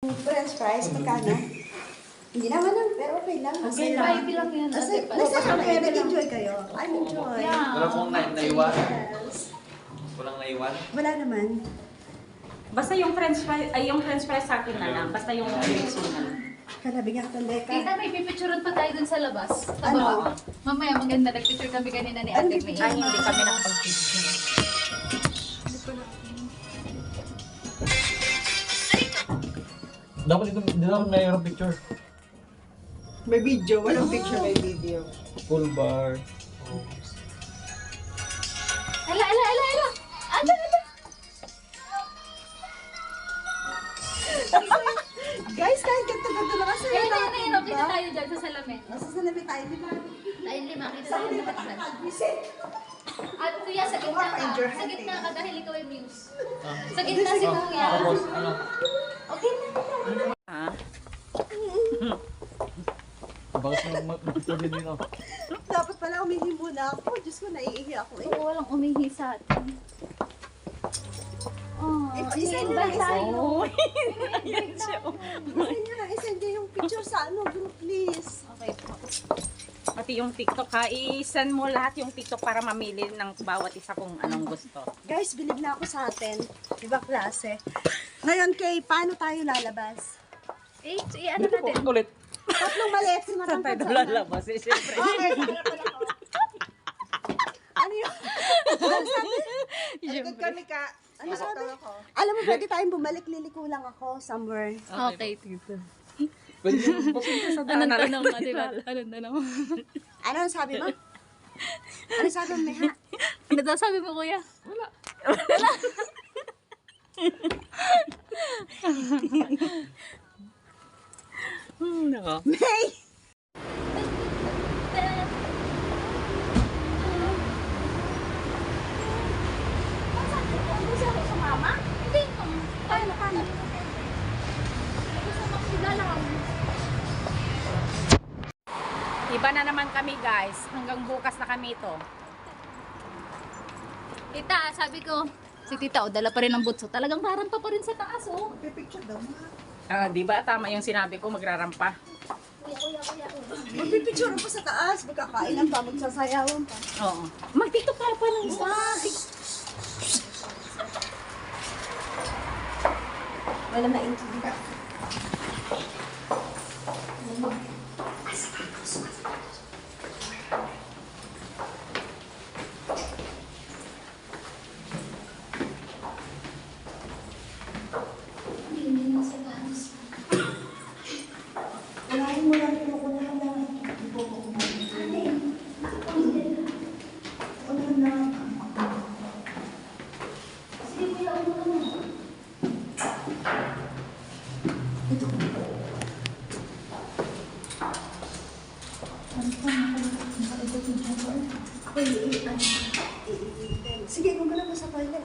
French fries, magkano? Hindi naman lang, pero okay lang. Okay lang. Five lang yan. Basta nag-enjoy kayo. I'm enjoy. Wala pong naiwan? Yes. Walang naiwan? Wala naman. Basta yung french fries, ay yung french fries sa akin na lang. Basta yung drinks mo na lang. Kalabing ang tanda ka. Tita, may pipicturean pa tayo dun sa labas. Ano? Mamaya maganda, nagpicture kami kanina ni Ate May. Ay, hindi kami nakapag-picture. Dapat ito, hindi dapat mayroong picture. May video, walang picture, may video. Full bar. Ala! Ala! Guys, kahit ganito-ganito na kasi. Ayun, kita tayo dyan sa salamin. Nasa salamin tayo, di ba? Tayong lima, kita tayo nakatsan. At kuya, sa gitna ka. Sa gitna ka dahil ikaw ay muse. Sa gitna si kuya. Tapos, ano? Okay na. Baka mag-picture din yun, oh. Dapat pala umihi muna ako. Diyos ko, naiihi ako eh. Oo, walang umihi sa atin. Oh, Isa hindi na ba lang, isa tayo? Isa nyo lang, isend nyo yung picture sa group, please. Okay po. Pati yung TikTok ha, i-send mo lahat yung TikTok para mamili ng bawat isa kung anong gusto. Guys, bilib na ako sa atin. Iba klase. Ngayon, Kay, paano tayo lalabas? Ano natin? Ulit. Tatlong maliit. Saan tayo lalabas eh, syempre. Okay. Ano yun? Ano sabi? Agad kami ka. Ano sabi? Alam mo, pwede tayong bumalik. Liliko lang ako somewhere. Okay, tito. Pwede yung basta Anong tanong mo, di ba? Anong tanong mo? Ano ang sabi mo? Ano sabi mo, Meha? Ano daw sabi mo, kuya? Nako. May! Gusto ako sumama? Hindi ko. Paano? Gusto mo sila lang. Iba na naman kami guys. Hanggang bukas na kami ito. Tita, sabi ko, si tita, dala pa rin ang butso. Talagang rarampa pa rin sa taas, oh. Pipicture daw mo. Di ba tama yung sinabi ko, magrarampa. Kuya. Magpipicture pa sa taas. Magkakainan pa, magsasayawan pa. Oo. Mag-TikTok tayo pa ng isa. Wala naintindihan. Walahin mo lang yung kuna na. Sige, kung ka na po sa toilet.